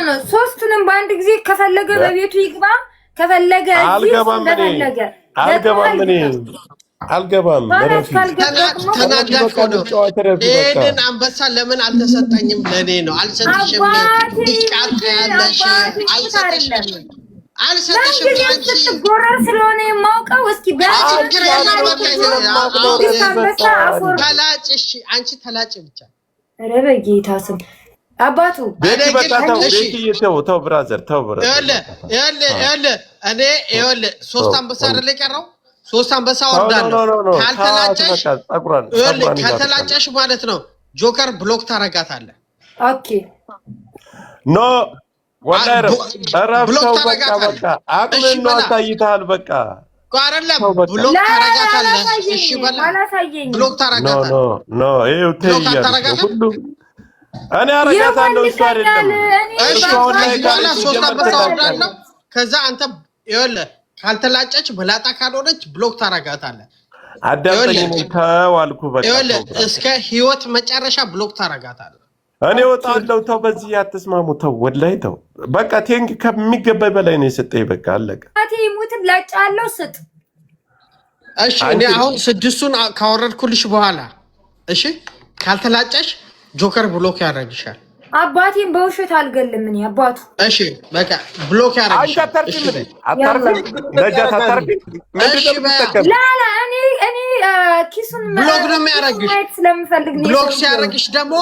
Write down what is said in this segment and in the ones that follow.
ነው ሶስቱንም በአንድ ጊዜ ከፈለገ በቤቱ ይግባ ከፈለገ እዚህ እንደፈለገ አልገባም ተናደድኩ ነው ይሄንን አንበሳ ለምን አልተሰጠኝም ለኔ ነው አልሰጥሽም አልሰጥሽም አንቺ ጎረር ስለሆነ የማውቀው እስኪ ተላጭ እሺ አንቺ ተላጭ ብቻ ኧረ በጌታ ስም አባቱ ቤቲ በቃታው ቤቲ ተው ብራዘር ያለ እኔ ያለ ሶስት አንበሳ አይደል የቀረው ሶስት አንበሳ ወርዳለሁ ካልተላጨሽ ማለት ነው ጆከር ብሎክ ታረጋታለህ ኦኬ ኖ ወላሂ አራብታው በቃ አቅምን ነው ታይታል በቃ ቋረለም ብሎክ ታረጋታለህ እሺ በላ ብሎክ ታረጋታለህ ኖ ይሄው ተይያለህ ሁሉ እኔ አረጋታለሁ እሱ አይደለም እሺ ወላሂ ሶስት አንበሳ ወርዳለሁ ከዛ አንተ ይኸውልህ ካልተላጨች በላጣ ካልሆነች ብሎክ ታረጋታለህ አዳምጠኝ ተዋልኩ በቃ ይኸውልህ እስከ ህይወት መጨረሻ ብሎክ ታረጋታለህ እኔ ወጣለሁ ተው በዚህ አትስማሙ ተው ወላሂ ተው በቃ ቴንክ ከሚገባይ በላይ ነው የሰጠኝ በቃ አለቀ አቲ ሙትን ላጫለው ስጥ እሺ እኔ አሁን ስድስቱን ካወረድኩልሽ በኋላ እሺ ካልተላጨሽ ጆከር ብሎክ ያደርግሻል አባቴን በውሸት አልገልም እኔ አባቱ እሺ በቃ ብሎክ ያደርግሻል ላላ እኔ ኪሱን ብሎክ ነው የሚያደርግሽ ስለምፈልግ ነው ብሎክ ሲያደርግሽ ደግሞ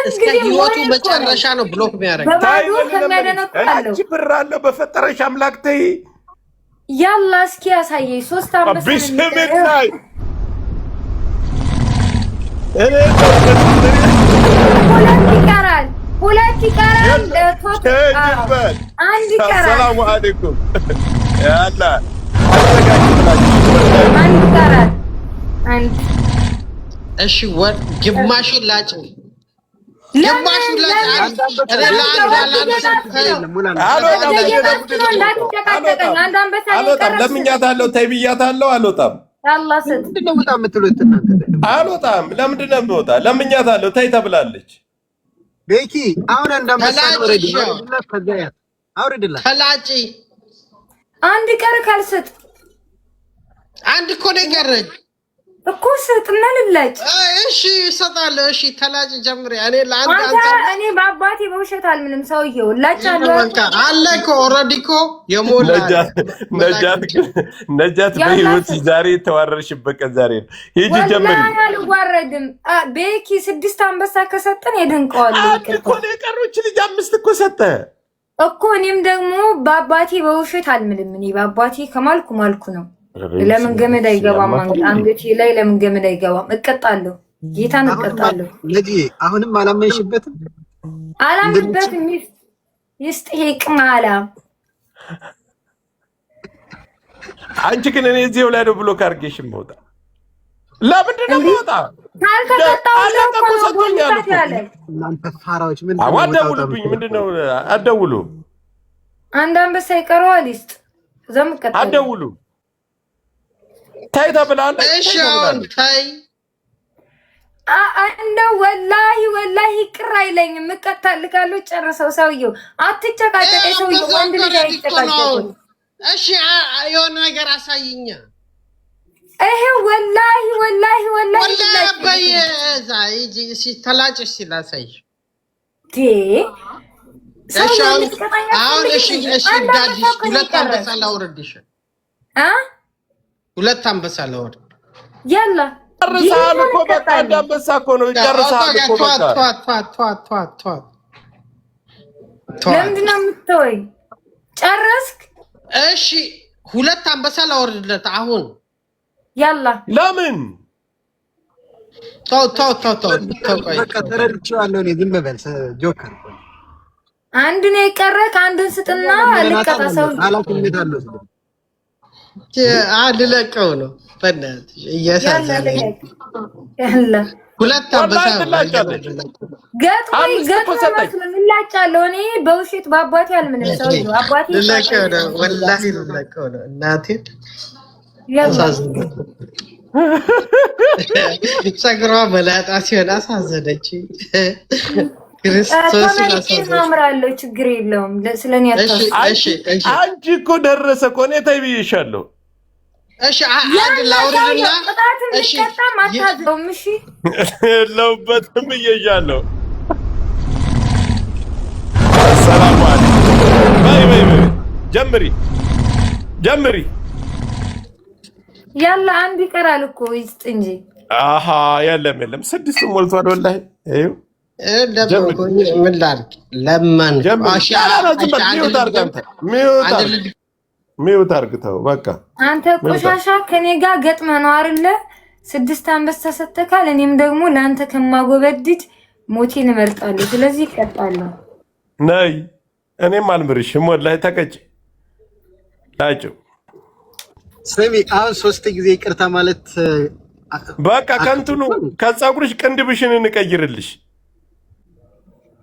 እስከ ህይወቱ መጨረሻ ነው ብሎክ የሚያደርግሽ ባዶ ከመደነቁታለሁ ብራለሁ በፈጠረሽ አምላክ ተይ ያላ እስኪ ያሳየኝ ሶስት አንበሳ ቢስሚላህ ሁለት ይቀራል አንድ ይቀራል ሰላም አለይኩም ያላ አንድ ይቀራል አንድ እሺ ወር ግማሽን ላጭ ግማሽን ላጭ ለምኛታለሁ ተይ ብያታለሁ አልወጣም አልወጣም ለምንድን ነው የምወጣ ለምኛታለሁ ተይ ተብላለች ቤኪ አሁን አውርድላት ተላጪ አንድ ቀር ካልሰጥ አንድ እኮ ነው የቀረኝ እኮ ስጥና ልላጭ እሺ እሰጣለሁ እሺ ተላጭ ጀምሪ እኔ እኔ በአባቴ በውሸት አልምንም ሰውዬው ላጫለሁ አለ እኮ ኦልሬዲ እኮ የሞላ ነጃት በህይወት ዛሬ ተዋረርሽበት ቀን ዛሬ ነው ሂጂ ጀምሪ አልዋረድም ቤኪ ስድስት አንበሳ ከሰጠን የደንቀዋለሁ እኮ ነው የቀሩች ልጅ አምስት እኮ ሰጠ እኮ እኔም ደግሞ በአባቴ በውሸት አልምልም እኔ በአባቴ ከማልኩ ነው ለምን ገመድ አይገባም አንገቴ ላይ ለምን ገመድ አይገባም እቀጣለሁ ጌታን እቀጣለሁ ለጂ አሁንም አላመንሽበትም ይስጥሄ ቅማላ አንቺ ግን እኔ እዚህው ላይ ነው ብሎ ካርጌሽ መውጣ ለምንድን ነው መውጣ እናንተ ፋራዎች ምን አደውሉብኝ ምንድነው አደውሉ አንድ አንበሳ ይቀረዋል ይስጥ ዘምቀጣ አደውሉ ታይ ተብላል እሺ አሁን ታይ እንደው ወላሂ ቅር አይለኝም እቀጣልካለሁ ጨርሰው ሰውዬው አትጨቃጨቀኝ ሰውዬው ወንድ ልጅ አይጨቃጨቅም እሺ የሆነ ነገር አሳይኛ ይሄ ወላሂ በየዛ ይጂ ተላጭሽ ሲላሳይሽ አሁን እሺ ዳዲስ ሁለት አንበሳ ላውርድሽ ሁለት አንበሳ ላውርድ ያላ ጨርሰሃል እኮ በቃ አንድ አንበሳ እኮ ነው ጨርሰሃል እኮ በቃ ለምንድን ነው የምትተወኝ ጨረስክ እሺ ሁለት አንበሳ ላውርድለት አሁን ያላ ለምን ተው በቃ ተረድቼዋለሁ እኔ ዝም በል ጆከር አንድ ነው የቀረክ አንዱን ስጥና ልቀጣ ሰው አላውቅምታለሁ ልለቀው ነው በእናትሽ እያሳዘነኝ ያላ ሁለት አንበሳ ላጫለሁ እኔ በውሸት በአባቴ አልምንም ሰው አባቴ ልለቀው ነው ወላሂ ልለቀው ነው እናቴ ፀጉሯ መላጣ ሲሆን አሳዘነች ክርስቶስ አምራለሁ። ችግር የለውም። ስለኔ አንቺ እኮ ደረሰ እኮ እኔ ተይ ብዬሻለሁ። እሺ አንድ ላውሪና እሺ ማታዘውም እሺ የለውበትም ብዬሻለሁ። ሰላም አለይኩም። በይ ጀምሪ ያላ አንድ ይቀራል እኮ ይስጥ እንጂ። አሃ የለም 6 ሞልቷል። ወላሂ ይኸው ምን ላድርግ? ለማን ሚውት አርግተው በቃ አንተ ቆሻሻ ከኔ ጋር ገጥመህ ነው አይደለ? 6 አንበሳ ሰተካል። እኔም ደግሞ ለአንተ ከማጎበድድ ሞቴን እመርጣለሁ። ስለዚህ እቀጣለሁ። ነይ እኔም አልምርሽም። ወላሂ ተቀጭ ላጭው። ስሚ አሁን 3 ጊዜ ይቅርታ ማለት በቃ ከንቱኑ ከፀጉርሽ ቅንድብሽን እንቀይርልሽ።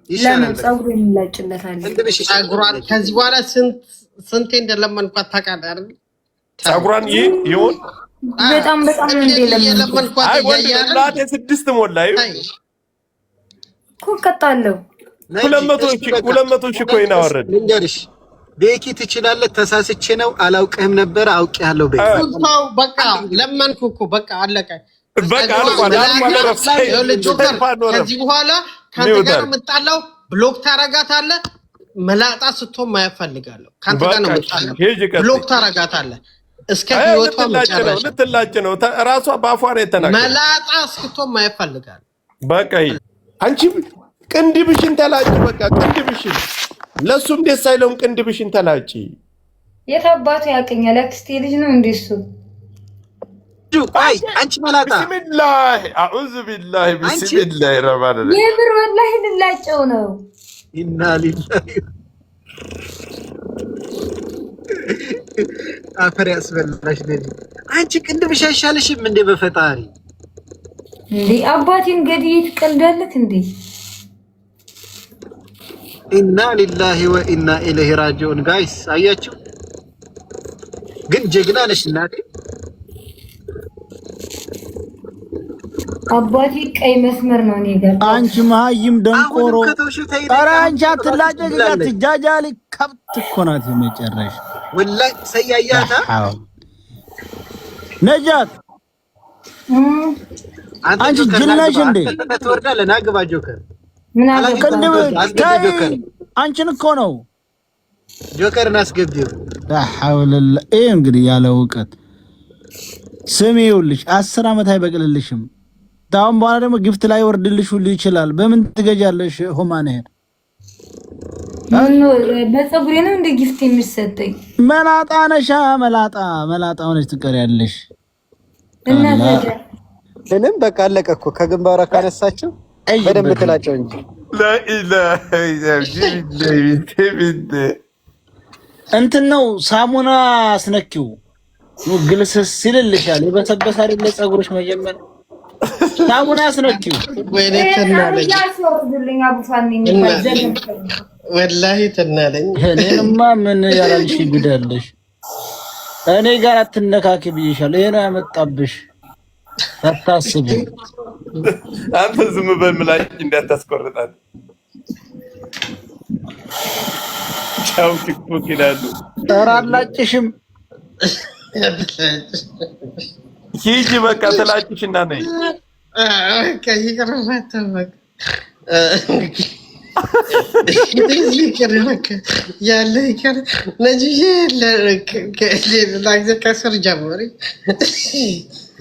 ለምን ፀጉሬን እንላጭለታለን? ፀጉሯን ከዚህ በኋላ ስንቴ እንደለመንኳት ታውቃለህ አይደል? ፀጉሯን ይሁን በጣም እንደለመንኳት ወላሂ 6 ሞላ እኮ እቀጣለሁ። 200 ሺህ ኮይን አወረድ። ልንገርሽ ቤኪ ትችላለህ። ተሳስቼ ነው አላውቅህም ነበር አውቄያለሁ። በቃ ለመንኩ እኮ በቃ አለቀ። በቃ ከዚህ በኋላ ካንተ ጋር የምጣላው ብሎክ ታረጋታለህ። መላጣ ስትሆን ማየት ፈልጋለሁ። ካንተ ጋር ነው የምጣላው። ብሎክ ታረጋታለህ እስከ ህይወቷ መጨረሻ። ልትላጭ ነው እራሷ በአፏ ነው የተናገረው። መላጣ እስክትሆን ማየት ፈልጋለሁ። በቃ አንቺ ቅንድብሽን ተላጭ። በቃ ቅንድብሽን ለሱም ደስ አይለውም። ቅንድብሽን ተላጭ። የት አባቱ ያቀኛል? አክስቴ ልጅ ነው እንደሱ። አይ አንቺ መላጣ ቢስሚላህ አዑዙ ቢላህ ቢስሚላህ ረማን የምር ወላሂ ልላጨው ነው። ኢና ሊላሂ አፈር ያስበላሽ ልጅ። አንቺ ቅንድብሽ አይሻልሽም እንዴ? በፈጣሪ እንዴ አባቴ እንግዲህ ትቀልዳለህ እንዴ? ኢና ሊላሂ ወኢና ኢለይሂ ራጂዑን። ጋይስ አያችሁ ግን ጀግና ነሽ እናቴ። አባቴ ቀይ መስመር ነው እኔ ጋር። አንቺ መሀይም ደንቆሮ። ኧረ አንቺ አትላጨቅ፣ አትጃጃሊ። ከብት እኮ ናት የመጨረሻ ወላሂ። ሰያያታ ነጃት አንቺ ጅል ነሽ እንዴ? ትወርዳለህ። ና ግባ ጆከር። ምን አልከንደም? አንቺን እኮ ነው ጆከርን አስገቢው። ሐውልላ ይሄ እንግዲህ ያለ እውቀት ስሚ። ይኸውልሽ 10 ዓመት አይበቅልልሽም። ታውን በኋላ ደግሞ ግፍት ላይ ወርድልሽ ሁሉ ይችላል። በምን ትገጃለሽ? ሆማን ሄር በፀጉሬ ነው እንደ ግፍት የሚሰጠኝ። መላጣ ነሻ። መላጣ ሆነሽ ትቀሪያለሽ። እና ምንም በቃ አለቀ እኮ። ከግንባሯ ካነሳችው በደንብ ትላጨው እንጂ እንትን ነው ሳሙና አስነኪው ግልስስ ይልልሻል። የበሰበሰ አይደለ ፀጉርሽ መጀመር ሳሙና አስነኪው። ወላሂ ተናለኝ። እኔንማ ምን ያላልሽ ይግዳለሽ። እኔ ጋር አትነካኪ ብዬሻለሁ። ይሄ ነው ያመጣብሽ። አታስቢ። አንተ ዝም በል ምላጭ እንዳታስቆርጣት። ቻው ቲክቶክ ይላሉ። ኧረ አላጭሽም። ሂጂ በቃ ተላጭሽና ነይ።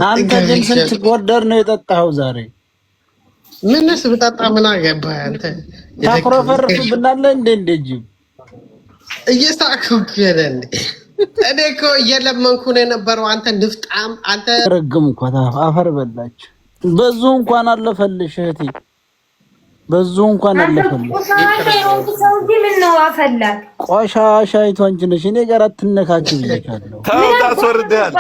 አንተ ግን ስንት ጎርደር ነው የጠጣኸው ዛሬ? ምንስ ብጠጣ ምን አገባህ አንተ? ታኩረፈርፍብናለህ እንዴ? እንደጂ እየሳቅኩ እንዴ? እኔ እኮ እየለመንኩ ነው የነበረው። አንተ ንፍጣም አንተ ረግምኳት። አፈር በላች። በዙ እንኳን አለፈልሽ እህቴ፣ በዙ እንኳን አለፈልሽ። ቆሻሻይቱ አንቺ ነሽ። እኔ ጋር አትነካኪ ብዬሻለሁ። ታስወርዳል።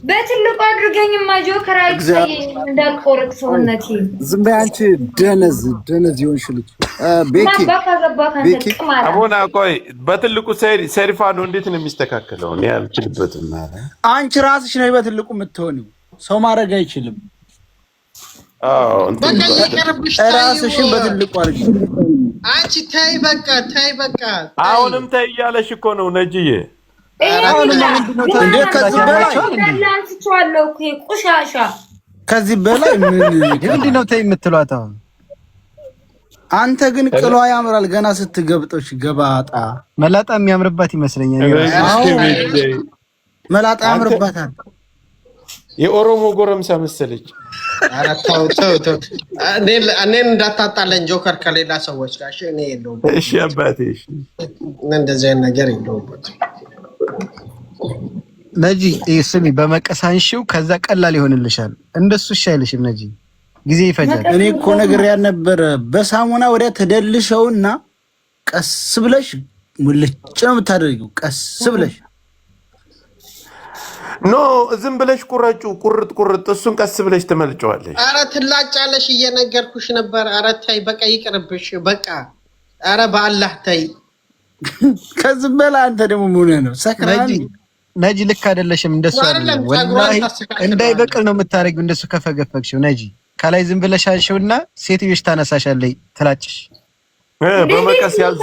በትልቁ አድርገኝማ ጆከር አይታየኝ እንዳልቆርጥ ሰውነቴ። ዝም በይ አንቺ ደነዝ ይሆንሽ ልጅ። ቤኪ አቦና ቆይ፣ በትልቁ ሰሪፋ ነው። እንዴት ነው የሚስተካከለው? እኔ አልችልበትም። አንቺ ራስሽ ነሽ በትልቁ የምትሆኒው። ሰው ማድረግ አይችልም። በቃ ይቀርብሽ። ራስሽን በትልቁ አድርጊ። አንቺ ተይ በቃ ተይ በቃ። አሁንም ተይ እያለሽ እኮ ነው ነጅዬ። ከዚህ በላይ ምንድነው ተይ የምትሏት? አሁን አንተ ግን ቅሏ ያምራል። ገና ስትገብጦች ገባጣ መላጣ የሚያምርባት ይመስለኛል። መላጣ ያምርባታል። የኦሮሞ ጎረምሳ መሰለች። ኧረ ተው ተው ተው። እኔን እንዳታጣለን ጆከር ከሌላ ሰዎች ጋር። እኔ የለሁበትም። እሺ አባቴ፣ እሺ እንደዚህ አይነት ነገር የለሁበትም። ነጂ ስሚ፣ በመቀሳንሽው ከዛ ቀላል ይሆንልሻል። እንደሱ እሺ አይልሽም ነጂ፣ ጊዜ ይፈጃል። እኔ እኮ ነገር ያልነበረ በሳሙና ወዲያ ተደልሸውና ቀስ ብለሽ ሙልጭ ነው የምታደርጊው። ቀስ ብለሽ ኖ ዝም ብለሽ ቁረጩ፣ ቁርጥ እሱን ቀስ ብለሽ ትመልጨዋለሽ። ኧረ ትላጫለሽ፣ እየነገርኩሽ ነበር። ኧረ ተይ በቃ ይቅርብሽ በቃ። ኧረ በአላህ ተይ። ከዚህ በላይ አንተ ደግሞ ምን ነው ሰክራኒ ነጂ፣ ልክ አይደለሽም። እንደሱ አይደለም ወላሂ፣ እንዳይበቅል ነው የምታረጊው። እንደሱ ከፈገፈግሽው ነጂ፣ ከላይ ዝም ብለሽ አንሺውና ሴትዮሽ ታነሳሻለች ትላጭሽ። በመቀስ ያዝ።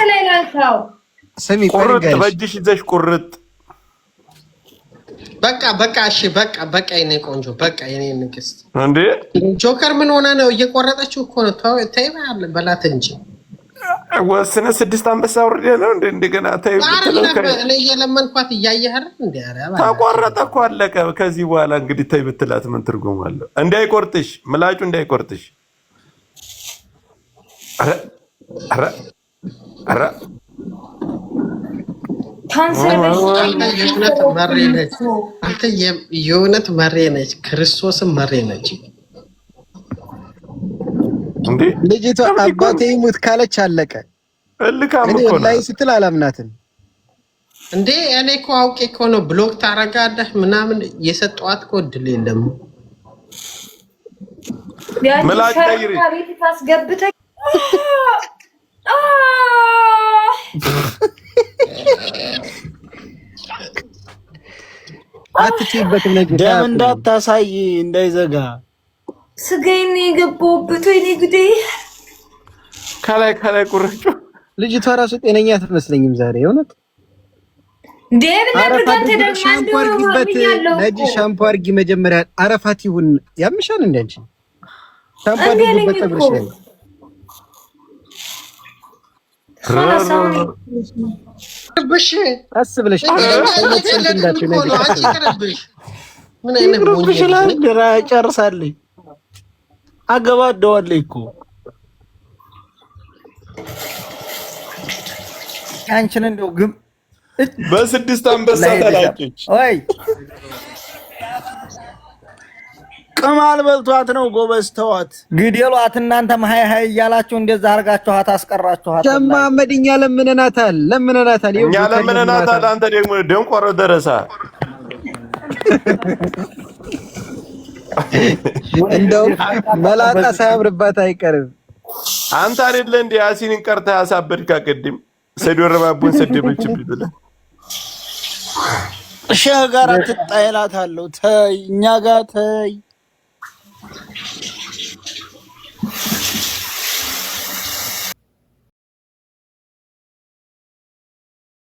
ስሚ ቁርጥ በእጅሽ ይዘሽ ቁርጥ። በቃ በቃ እሺ በቃ በቃ የኔ ቆንጆ በቃ የኔ ንግስት። እንዴ ጆከር ምን ሆነ ነው? እየቆረጠችው እኮ ነው። ተይ በላት እንጂ ወስነ 6 አንበሳ ወርዴ ነው እንዴ? እንደገና ተይ ብትለው እኔ እየለመንኳት እያየህ አይደል እንዴ? ኧረ ተቆረጠ እኮ አለቀ። ከዚህ በኋላ እንግዲህ ተይ ብትላት ምን ትርጉም አለው? እንዳይቆርጥሽ፣ ምላጩ እንዳይቆርጥሽ። ኧረ ኧረ የእውነት መሬ ነች። ክርስቶስም መሬ ነች። እንዴ ልጅቷ አባቴ ይሙት ካለች አለቀ። እልካም እኮ ነው ላይ ስትል አላምናትም እንዴ። እኔ እኮ አውቄ እኮ ነው ብሎክ ታረጋለህ ምናምን የሰጠዋት እኮ እድል የለም። ምላጭ ቀይሪ ታስገብተህ አትጪበትም ነጂ፣ ደም እንዳታሳይ እንዳይዘጋ። ስጋዬን የገባሁበት ወይኔ ጉዴ። ከላይ ቁረጩ። ልጅቷ ራሱ ጤነኛ አትመስለኝም ዛሬ የእውነት። ሻምፖ አድርጊበት ነጂ፣ ሻምፖ አድርጊ መጀመሪያ። አረፋት ይሁን ያምሻል እንዴ አንቺ? ሻምፖ አድርጊበት ፀጉርሽ ላይ ብሽ አስብለሽ ምን አይነት ጨርሳለች። አገባደዋለች እኮ አንቺን እንደው ግን በ6 አንበሳ ተላጨች። ወይ ቅማል በልቷት ነው ጎበዝ። ተዋት፣ ግዴሏት። እናንተም ሀይ ሀይ እያላችሁ እንደዛ አድርጋችኋት አስቀራችኋት። ጀማመድ እኛ ለምነናታል። እኛ ለምነናታል። አንተ ደግሞ ደንቆሮ ደረሳ። እንደው መላጣ ሳያምርባት አይቀርም። አንተ አይደለ እንዴ ያሲንን ቀርታ ያሳበድካ? ቅድም ሰዶ ረባቡን ሰደበችብኝ ብለህ ሸህ ጋር ትጣይላታለሁ። ተይ እኛ ጋር ተይ።